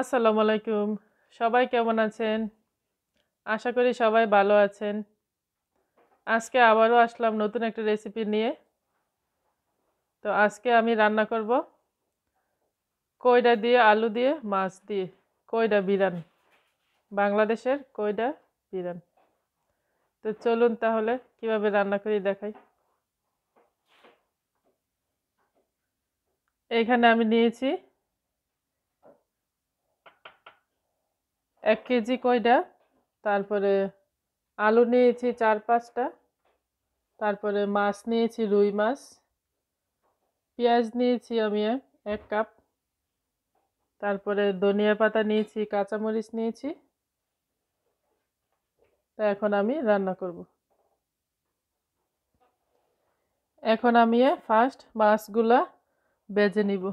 আসসালামু আলাইকুম। সবাই কেমন আছেন? আশা করি সবাই ভালো আছেন। আজকে আবারও আসলাম নতুন একটা রেসিপি নিয়ে। তো আজকে আমি রান্না করব কইডা দিয়ে, আলু দিয়ে, মাছ দিয়ে কইডা বিরান। বাংলাদেশের কইডা বিরান। তো চলুন তাহলে কিভাবে রান্না করি দেখাই। এখানে আমি নিয়েছি 1 কেজি কইডা, তারপরে আলু নিয়েছি 4-5টা, তারপরে মাছ নিয়েছি রুই মাছ, পেঁয়াজ নিয়েছি আমি 1 কাপ, তারপরে ধনিয়া পাতা নিয়েছি, কাঁচামরিচ নিয়েছি। তা এখন আমি রান্না করব। এখন আমি ফার্স্ট মাছগুলা ভেজে নিব।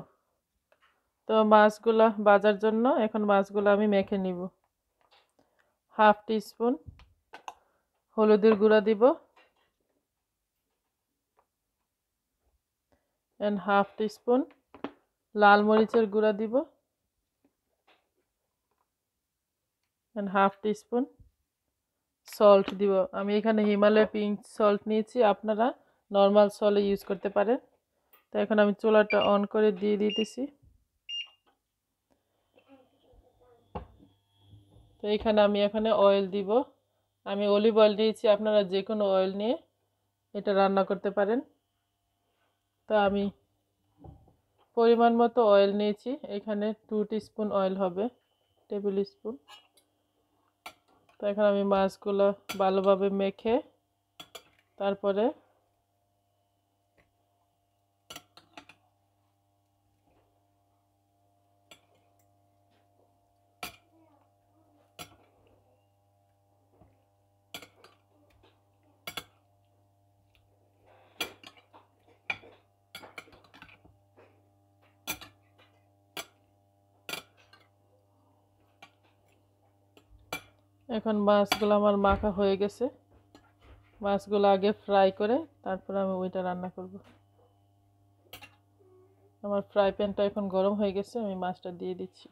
তো মাছগুলা ভাজার জন্য এখন মাছগুলো আমি মেখে নিব। 1/2 টিস্পুন হলুদের গুঁড়া দিব, এন্ড 1/2 টিস্পুন লাল মরিচের গুঁড়া দিব, এন্ড 1/2 টিস্পুন সল্ট দিব। আমি এখানে হিমালয় পিঙ্ক সল্ট নিয়েছি, আপনারা নর্মাল সল্ট ইউজ করতে পারেন। তো এখন আমি চুলাটা অন করে দিয়ে দিতেছি। তো এখানে আমি এখানে অয়েল দিব। আমি অলিভ অয়েল নিয়েছি, আপনারা যে কোনো অয়েল নিয়ে এটা রান্না করতে পারেন। তো আমি পরিমাণ মতো অয়েল নিয়েছি, এখানে 2 টিস্পুন অয়েল হবে, টেবিল স্পুন। তো এখন আমি মাছগুলো ভালোভাবে মেখে তারপরে এখন মাছগুলো আমার মাখা হয়ে গেছে। মাছগুলো আগে ফ্রাই করে তারপরে আমি ওইটা রান্না করব। আমার ফ্রাই প্যানটা এখন গরম হয়ে গেছে, আমি মাছটা দিয়ে দিচ্ছি।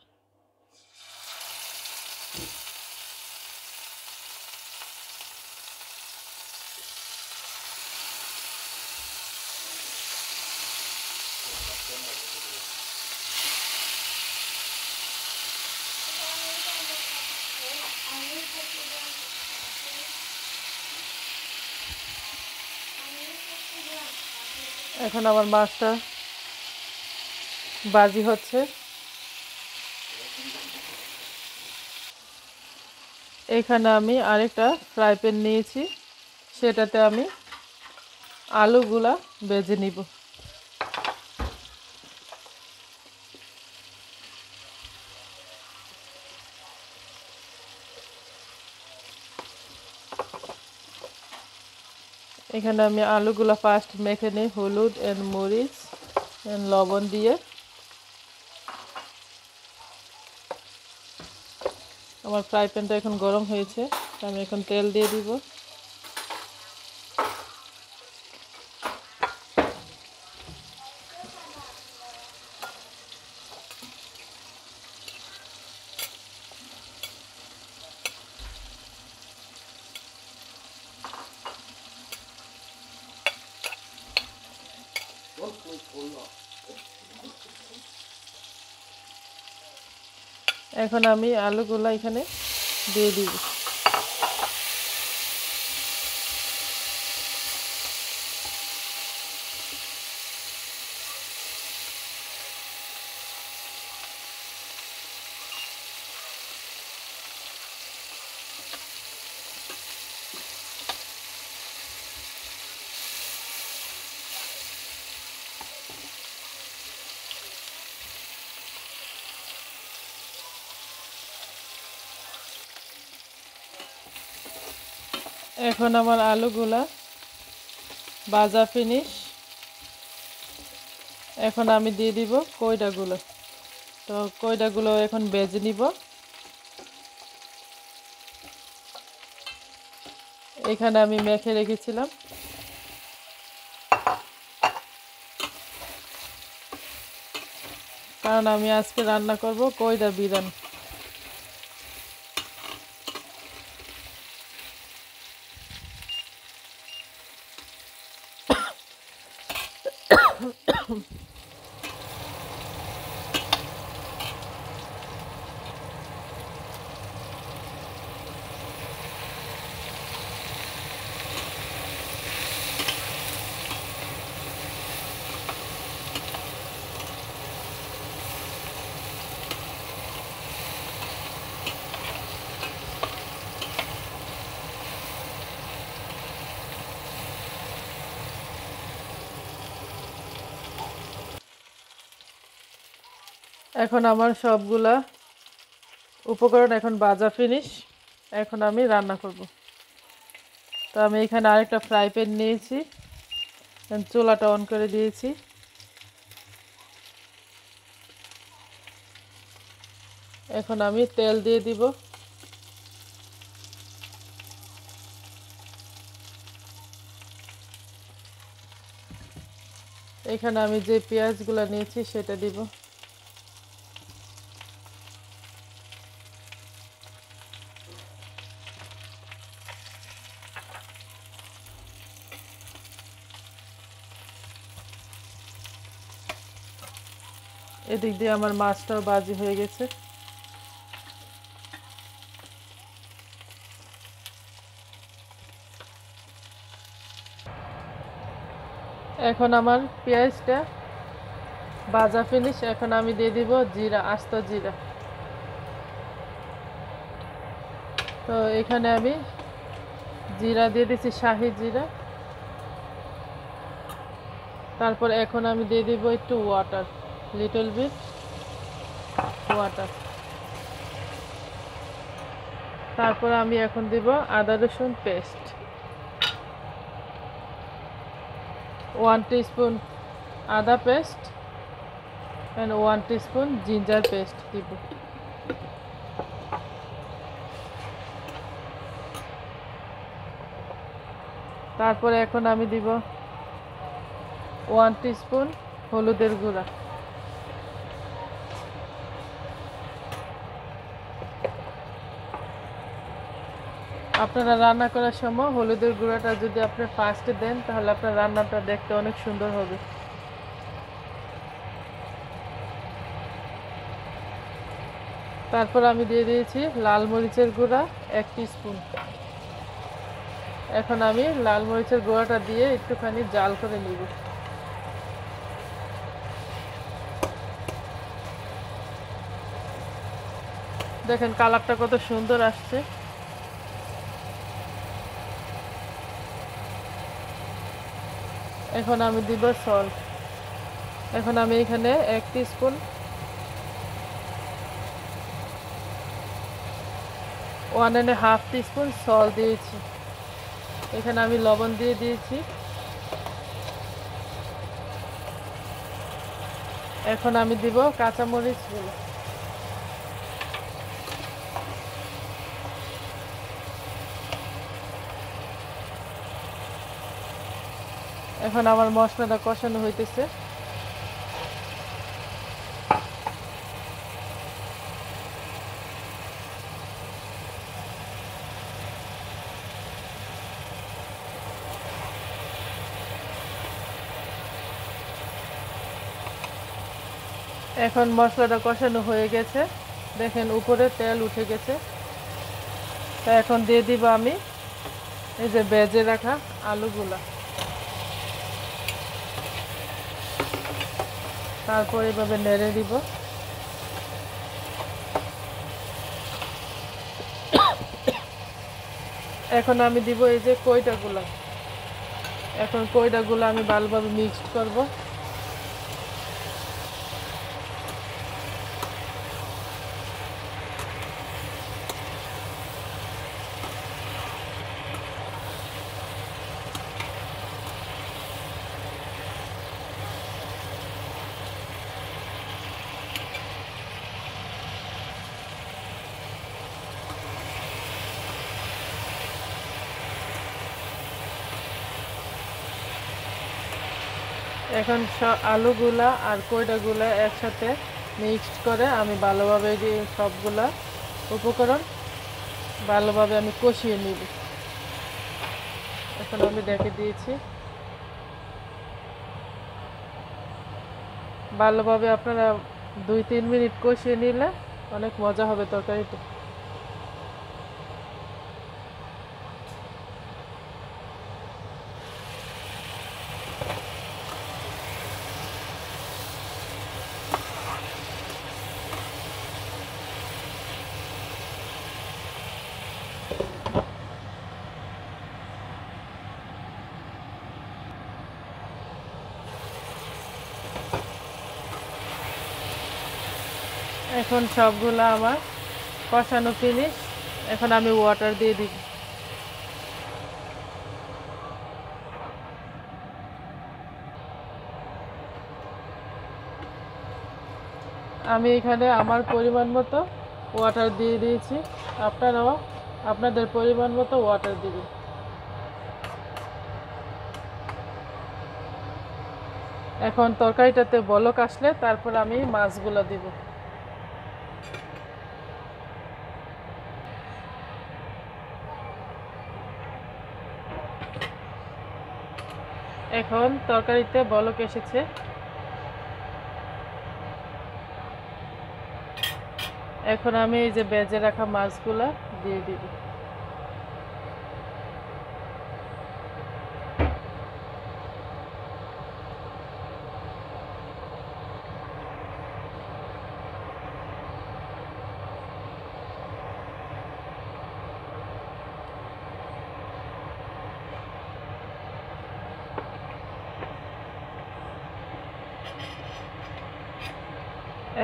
এখন আমার মাছটা ভাজি হচ্ছে। এখানে আমি আরেকটা ফ্রাই প্যান নিয়েছি, সেটাতে আমি আলুগুলা ভেজে নিব। এখানে আমি আলুগুলা ফার্স্ট মেখে নিই হলুদ এন্ড মরিচ এন্ড লবণ দিয়ে। আমার ফ্রাই প্যানটা এখন গরম হয়েছে, আমি এখন তেল দিয়ে দিব। এখন আমি আলুগুলা এখানে দিয়ে দিব। এখন আমার আলুগুলা ভাজা ফিনিশ। এখন আমি দিয়ে দিব কইডাগুলো। তো কইডাগুলো এখন ভেজে নিব। এখানে আমি মেখে রেখেছিলাম। কারণ আমি আজকে রান্না করব কইরা বিরিয়ানি। এখন আমার সবগুলা উপকরণ এখন ভাজা ফিনিশ। এখন আমি রান্না করব। তো আমি এখানে আরেকটা ফ্রাই প্যান নিয়েছি, চুলাটা অন করে দিয়েছি। এখন আমি তেল দিয়ে দিব। এখানে আমি যে পেঁয়াজগুলো নিয়েছি সেটা দিব। এদিক দিয়ে আমার মাছটাও ভাজি হয়ে গেছে। এখন আমার পেঁয়াজটা ভাজা ফিনিশ। এখন আমি দিয়ে দিব জিরা, আস্ত জিরা। তো এখানে আমি জিরা দিয়ে দিচ্ছি, শাহি জিরা। তারপর এখন আমি দিয়ে দিব একটু ওয়াটার, লিটল বিট ওয়াটার। তারপর আমি এখন দিব আদা রসুন পেস্ট, 1 টিস্পুন আদা paste and 1 teaspoon ginger paste দিব। তারপরে এখন আমি দিব 1 টিস্পুন হলুদের গুঁড়া। আপনারা রান্না করার সময় হলুদের গুঁড়াটা যদি আপনি ফার্স্টে দেন তাহলে আপনার রান্নাটা দেখতে অনেক সুন্দর হবে। তারপর আমি দিয়ে দিয়েছি লাল মরিচের গুঁড়া 1 টিস্পুন। এখন আমি লাল মরিচের গুঁড়াটা দিয়ে একটুখানি জাল করে নিব। দেখেন কালারটা কত সুন্দর আসছে। এখন আমি দিব সল্ট। এখন আমি এখানে 1 টিস্পুন 1.5 টিস্পুন সল্ট দিয়েছি। এখানে আমি লবণ দিয়ে দিয়েছি। এখন আমি দিব কাঁচামরিচগুলো। এখন আমার মশলাটা কষানো হইতেছে। এখন মশলাটা কষানো হয়ে গেছে, দেখেন উপরে তেল উঠে গেছে। তা এখন দিয়ে দিব আমি এই যে ভেজে রাখা আলুগুলা। তারপর এভাবে নেড়ে দিব। এখন আমি দিব এই যে কইটাগুলা। এখন কইটাগুলো আমি ভালোভাবে মিক্সড করব। এখন আলুগুলা আর কইটাগুলা একসাথে মিক্সড করে আমি ভালোভাবে যে সবগুলা উপকরণ ভালোভাবে আমি কষিয়ে নিব। এখন আমি ঢেকে দিয়েছি। ভালোভাবে আপনারা 2-3 মিনিট কষিয়ে নিলে অনেক মজা হবে তরকারিটা। এখন সবগুলা আমার কষানো ফিনিশ। এখন আমি ওয়াটার দিয়ে দিব। আমি এখানে আমার পরিমাণ মতো ওয়াটার দিয়ে দিয়েছি, আপনারাও আপনাদের পরিমাণ মতো ওয়াটার দিবেন। এখন তরকারিটাতে বলক আসলে তারপর আমি মাছগুলো দিব। এখন তরকারিতে বলক এসেছে। এখন আমি এই যে ভেজে রাখা মাছগুলা দিয়ে দিব।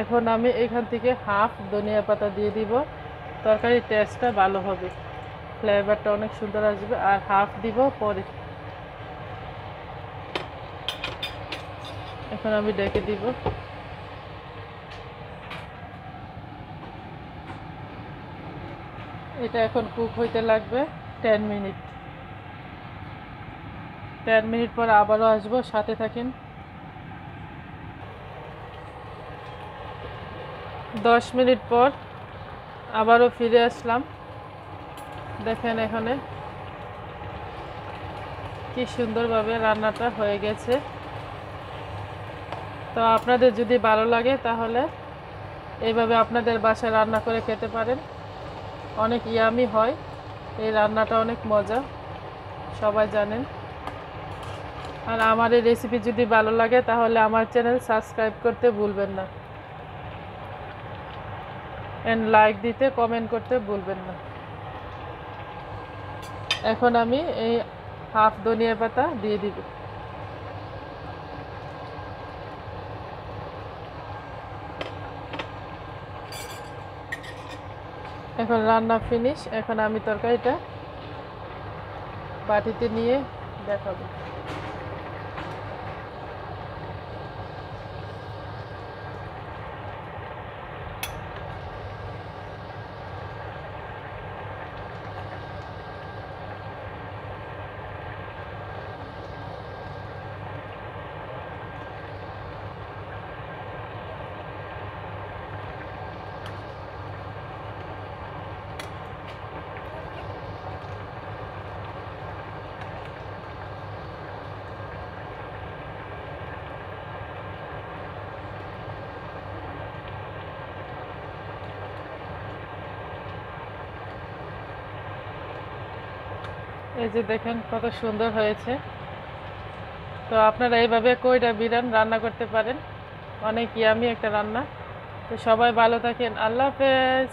এখন আমি এখান থেকে হাফ ধনিয়া পাতা দিয়ে দিব, তরকারির টেস্টটা ভালো হবে, ফ্লেভারটা অনেক সুন্দর আসবে। আর হাফ দিব পরে। এখন আমি ঢেকে দিব। এটা এখন কুক হইতে লাগবে 10 মিনিট। 10 মিনিট পর আবারও আসবো, সাথে থাকেন। 10 মিনিট পর আবারও ফিরে আসলাম। দেখেন এখানে কি সুন্দরভাবে রান্নাটা হয়ে গেছে। তো আপনাদের যদি ভালো লাগে তাহলে এইভাবে আপনাদের বাসায় রান্না করে খেতে পারেন, অনেক ইয়ামি হয়। এই রান্নাটা অনেক মজা, সবাই জানেন। আর আমার এই রেসিপি যদি ভালো লাগে তাহলে আমার চ্যানেল সাবস্ক্রাইব করতে ভুলবেন না, এন্ড লাইক দিতে, কমেন্ট করতে ভুলবেন না। এখন আমি এই হাফ ধনিয়া পাতা দিয়ে দিব। এখন রান্না ফিনিশ। এখন আমি তরকারিটা বাটিতে নিয়ে দেখাবো। এই যে দেখেন কত সুন্দর হয়েছে। তো আপনারা এইভাবে কইরা বিরান রান্না করতে পারেন, অনেক ইয়ামি একটা রান্না। তো সবাই ভালো থাকেন, আল্লাহ হাফেজ।